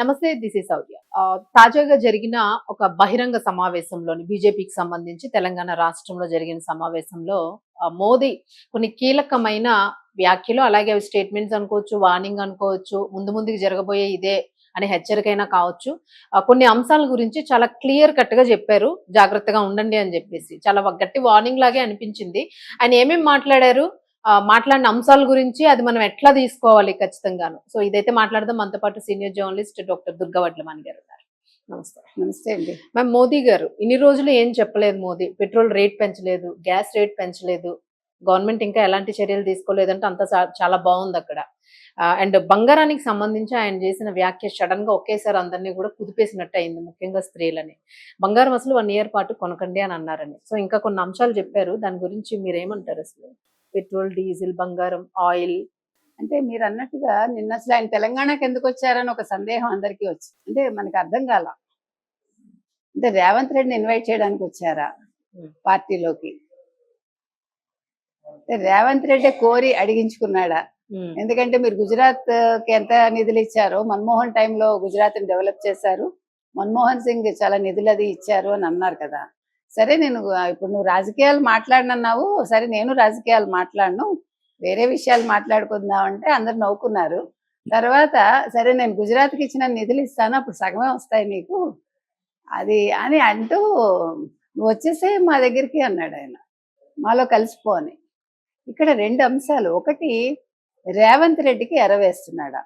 నమస్తే, this is Sourya. తాజాగా జరిగిన ఒక బహిరంగ సమావేశంలోని బీజేపీకి సంబంధించి తెలంగాణ రాష్ట్రంలో జరిగిన సమావేశంలో మోదీ కొన్ని కీలకమైన వ్యాఖ్యలు, అలాగే అవి స్టేట్మెంట్స్ అనుకోవచ్చు, వార్నింగ్ అనుకోవచ్చు, ముందు ముందుకు జరగబోయే ఇదే అనే హెచ్చరికైనా కావచ్చు. కొన్ని అంశాల గురించి చాలా క్లియర్ కట్ గా చెప్పారు. జాగ్రత్తగా ఉండండి అని చెప్పేసి చాలా గట్టి వార్నింగ్ లాగే అనిపించింది. ఆయన ఏమేమి మాట్లాడారు, మాట్లాడిన అంశాల గురించి, అది మనం ఎట్లా తీసుకోవాలి ఖచ్చితంగాను. సో ఇదైతే మాట్లాడదాం. మనతో పాటు సీనియర్ జర్నలిస్ట్ డాక్టర్ దుర్గవడ్లమణి గారు ఉన్నారు. నమస్తే. నమస్తే అండి. మ్యామ్, మోదీ గారు ఇన్ని రోజులు ఏం చెప్పలేదు. మోదీ పెట్రోల్ రేట్ పెంచలేదు, గ్యాస్ రేట్ పెంచలేదు, గవర్నమెంట్ ఇంకా ఎలాంటి చర్యలు తీసుకోలేదంటే అంత చాలా బాగుంది అక్కడ. అండ్ బంగారానికి సంబంధించి ఆయన చేసిన వ్యాఖ్య సడన్ గా ఒకేసారి అందరినీ కూడా కుదిపేసినట్టు అయింది, ముఖ్యంగా స్త్రీలని. బంగారం అసలు 1 year పాటు కొనకండి అని అన్నారని. సో ఇంకా కొన్ని అంశాలు చెప్పారు, దాని గురించి మీరేమంటారు? అసలు పెట్రోల్, డీజిల్, బంగారం, ఆయిల్ అంటే మీరు అన్నట్టుగా నిన్న అసలు ఆయన తెలంగాణకి ఎందుకు వచ్చారని ఒక సందేహం అందరికీ వచ్చింది. అంటే మనకు అర్థం కాల, అంటే రేవంత్ రెడ్డిని ఇన్వైట్ చేయడానికి వచ్చారా పార్టీలోకి? అంటే రేవంత్ రెడ్డి కోరి అడిగించుకున్నాడా? ఎందుకంటే మీరు గుజరాత్ కి ఎంత నిధులు ఇచ్చారో, మన్మోహన్ టైంలో గుజరాత్ ని డెవలప్ చేశారు, మన్మోహన్ సింగ్ చాలా నిధులు అది ఇచ్చారు అని అన్నారు కదా. సరే, నేను ఇప్పుడు నువ్వు రాజకీయాలు మాట్లాడినన్నావు, సరే నేను రాజకీయాలు మాట్లాడను, వేరే విషయాలు మాట్లాడుకుందాం అంటే అందరు నవ్వుకున్నారు. తర్వాత సరే నేను గుజరాత్కి ఇచ్చిన నిధులు ఇస్తాను, అప్పుడు సగమే వస్తాయి నీకు అది అని అంటూ నువ్వు వచ్చేసే మా దగ్గరికి అన్నాడు ఆయన, మాలో కలిసిపోని. ఇక్కడ 2 అంశాలు. ఒకటి, రేవంత్ రెడ్డికి ఎరవేస్తున్నాడా?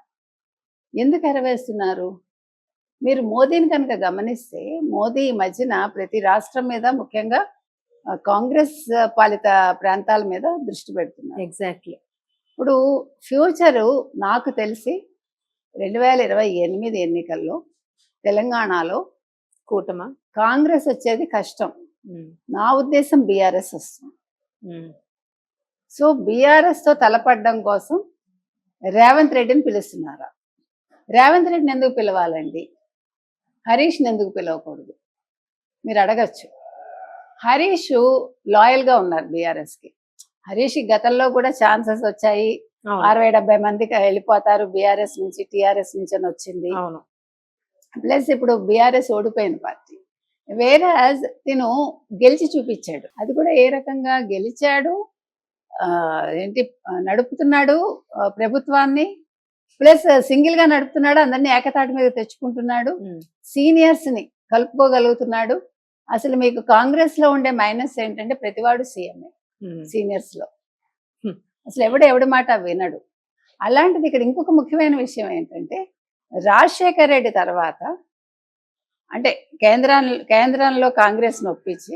ఎందుకు ఎరవేస్తున్నారు? మీరు మోదీని కనుక గమనిస్తే, మోదీ ఈ మధ్యన ప్రతి రాష్ట్రం మీద, ముఖ్యంగా కాంగ్రెస్ పాలిత ప్రాంతాల మీద దృష్టి పెడుతున్నారు. ఎగ్జాక్ట్లీ. ఇప్పుడు ఫ్యూచరు నాకు తెలిసి 2028 ఎన్నికల్లో తెలంగాణలో కూటమా కాంగ్రెస్ వచ్చేది కష్టం. నా ఉద్దేశం బీఆర్ఎస్ వస్తుంది. సో బీఆర్ఎస్ తో తలపడడం కోసం రేవంత్ రెడ్డిని పిలుస్తున్నారా? రేవంత్ రెడ్డిని ఎందుకు పిలవాలండి? హరీష్ని ఎందుకు పిలవకూడదు? మీరు అడగచ్చు. హరీష్ లాయల్ గా ఉన్నారు బీఆర్ఎస్ కి. హరీష్ గతంలో కూడా ఛాన్సెస్ వచ్చాయి, 60-70 మందికి వెళ్ళిపోతారు బీఆర్ఎస్ నుంచి, టీఆర్ఎస్ నుంచి అని వచ్చింది. ప్లస్ ఇప్పుడు బీఆర్ఎస్ ఓడిపోయిన పార్టీ. వేరే తిను గెలిచి చూపించాడు. అది కూడా ఏ రకంగా గెలిచాడు, ఏంటి నడుపుతున్నాడు ప్రభుత్వాన్ని, ప్లస్ సింగిల్ గా నడుపుతున్నాడు, అందరినీ ఏకతాటి మీద తెచ్చుకుంటున్నాడు, సీనియర్స్ ని కలుపుకోగలుగుతున్నాడు. అసలు మీకు కాంగ్రెస్ లో ఉండే మైనస్ ఏంటంటే ప్రతివాడు సీఎంఏ సీనియర్స్ లో, అసలు ఎవడు మాట వినడు. అలాంటిది ఇక్కడ ఇంకొక ముఖ్యమైన విషయం ఏంటంటే, రాజశేఖర్ రెడ్డి తర్వాత అంటే కేంద్రంలో కాంగ్రెస్ నొప్పించి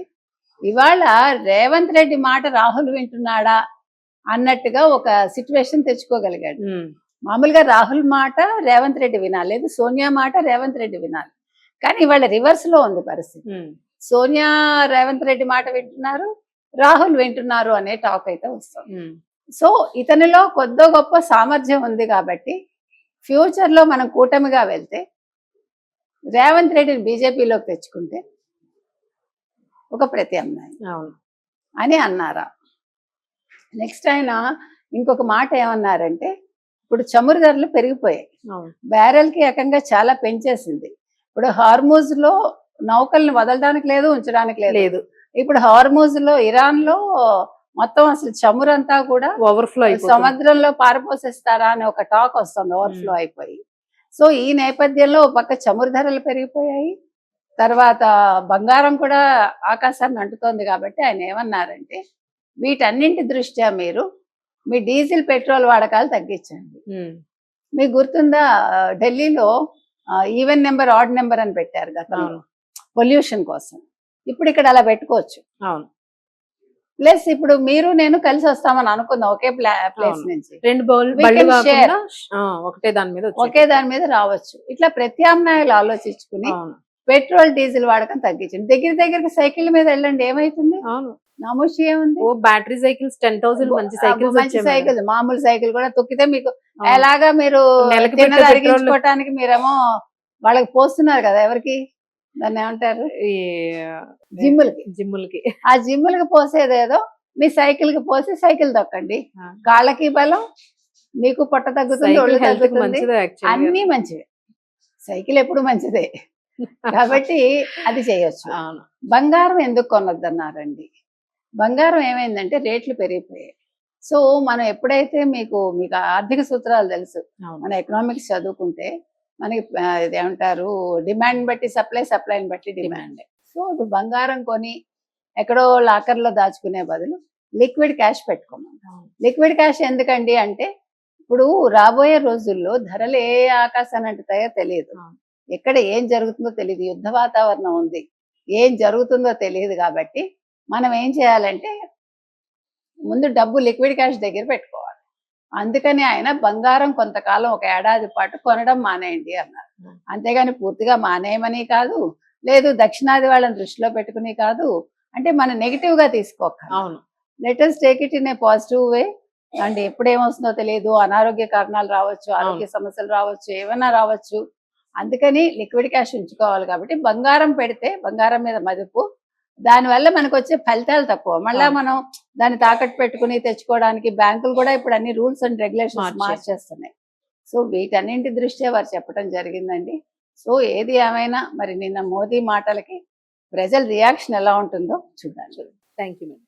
ఇవాళ రేవంత్ రెడ్డి మాట రాహుల్ వింటున్నాడా అన్నట్టుగా ఒక సిచ్యువేషన్ తెచ్చుకోగలిగాడు. మామూలుగా రాహుల్ మాట రేవంత్ రెడ్డి వినాలి, లేదు సోనియా మాట రేవంత్ రెడ్డి వినాలి. కానీ ఇవాళ రివర్స్ లో ఉంది పరిస్థితి. సోనియా రేవంత్ రెడ్డి మాట వింటున్నారు, రాహుల్ వింటున్నారు అనే టాక్ అయితే వస్తుంది. సో ఇతనిలో కొద్దో గొప్ప సామర్థ్యం ఉంది కాబట్టి ఫ్యూచర్ లో మనం కూటమిగా వెళ్తే రేవంత్ రెడ్డిని బీజేపీలోకి తెచ్చుకుంటే ఒక ప్రత్యామ్నాయం అని అన్నారా? నెక్స్ట్ ఆయన ఇంకొక మాట ఏమన్నారంటే, ఇప్పుడు చమురు ధరలు పెరిగిపోయాయి, బ్యారెల్ కి ఏకంగా చాలా పెంచేసింది. ఇప్పుడు హార్మూజ్ లో నౌకల్ని వదలడానికి లేదు, ఉంచడానికి లేదు. ఇప్పుడు హార్మూజ్ లో, ఇరాన్ లో మొత్తం అసలు చమురంతా కూడా ఓవర్ఫ్లో సముద్రంలో పారపోసేస్తారా అని ఒక టాక్ వస్తుంది, ఓవర్ఫ్లో అయిపోయి. సో ఈ నేపథ్యంలో ఒక పక్క చమురు ధరలు పెరిగిపోయాయి, తర్వాత బంగారం కూడా ఆకాశాన్ని అంటుతోంది. కాబట్టి ఆయన ఏమన్నారంటే, వీటన్నింటి దృష్ట్యా మీరు మీ డీజిల్ పెట్రోల్ వాడకాలు తగ్గించండి. మీకు గుర్తుందా, ఢిల్లీలో ఈవెన్ నెంబర్, ఆడ్ నెంబర్ అని పెట్టారు గతంలో పొల్యూషన్ కోసం. ఇప్పుడు ఇక్కడ అలా పెట్టుకోవచ్చు. ప్లస్ ఇప్పుడు మీరు నేను కలిసి వస్తామని అనుకుందాం, ఒకే ప్లేస్ నుంచి 2 బౌల్ ఒకే దాని మీద రావచ్చు. ఇట్లా ప్రత్యామ్నాయాలు ఆలోచించుకుని పెట్రోల్ డీజిల్ వాడకం తగ్గించండి. దగ్గరికి సైకిల్ మీద వెళ్ళండి, ఏమైతుంది? నమోషి ఏముంది? బ్యాటరీ సైకిల్స్ 10,000 మంచి సైకిల్, మామూలు సైకిల్ కూడా తొక్కితే మీకు ఎలాగా మీరు అరిగించుకోవటానికి మీరేమో వాళ్ళకి పోస్తున్నారు కదా, ఎవరికి దాన్ని ఏమంటారు, జిమ్ములకి. ఆ జిమ్ములకి పోసేదేదో మీ సైకిల్ కి పోసి సైకిల్ తొక్కండి, కాళ్ళకి బలం, మీకు పొట్ట తగ్గుతుంది, ఒళ్ళు తగ్గుతుంది, అన్ని మంచివి. సైకిల్ ఎప్పుడు మంచిదే కాబట్టి అది చేయొచ్చు. అవును. బంగారం ఎందుకు కొనొద్దన్నారండి? బంగారం ఏమైందంటే రేట్లు పెరిగిపోయాయి. సో మనం ఎప్పుడైతే మీకు ఆర్థిక సూత్రాలు తెలుసు, అవును. మన ఎకనామిక్స్ చదువుకుంటే మనకి ఇదేమంటారు, డిమాండ్ బట్టి సప్లై, సప్లైని బట్టి డిమాండ్. సో ఇప్పుడు బంగారం కొని ఎక్కడో లాకర్లో దాచుకునే బదులు లిక్విడ్ క్యాష్ పెట్టుకోమంటాం. అవును. లిక్విడ్ క్యాష్ ఎందుకండి అంటే ఇప్పుడు రాబోయే రోజుల్లో ధరలు ఏ ఆకాశాన్ని అంటుతాయో తెలియదు, అవును. ఎక్కడ ఏం జరుగుతుందో తెలియదు, యుద్ధ వాతావరణం ఉంది, ఏం జరుగుతుందో తెలియదు. కాబట్టి మనం ఏం చేయాలంటే ముందు డబ్బు లిక్విడ్ క్యాష్ దగ్గర పెట్టుకోవాలి. అందుకని ఆయన బంగారం కొంతకాలం ఒక ఏడాది పాటు కొనడం మానేయండి అన్నారు. అంతేగాని పూర్తిగా మానేయమని కాదు, లేదు దక్షిణాది వాళ్ళని దృష్టిలో పెట్టుకుని కాదు, అంటే మనం నెగిటివ్ గా తీసుకోవాలి. అవును. Let us take it in a positive way. అంటే ఎప్పుడేమొస్తుందో తెలియదు, అనారోగ్య కారణాలు రావచ్చు, ఆరోగ్య సమస్యలు రావచ్చు, ఏమైనా రావచ్చు. అందుకని లిక్విడ్ క్యాష్ ఉంచుకోవాలి. కాబట్టి బంగారం పెడితే బంగారం మీద మదుపు, దానివల్ల మనకు వచ్చే ఫలితాలు తక్కువ. మళ్ళా అవును. మనం దాన్ని తాకట్టు పెట్టుకుని తెచ్చుకోవడానికి బ్యాంకులు కూడా ఇప్పుడు అన్ని రూల్స్ అండ్ రెగ్యులేషన్స్ మార్చేస్తున్నాయి. సో వీటన్నింటి దృష్ట్యా వారు చెప్పడం జరిగిందండి. సో ఏది ఏమైనా మరి నిన్న మోదీ మాటలకి ప్రజల రియాక్షన్ ఎలా ఉంటుందో చూడాలి. Thank you madam.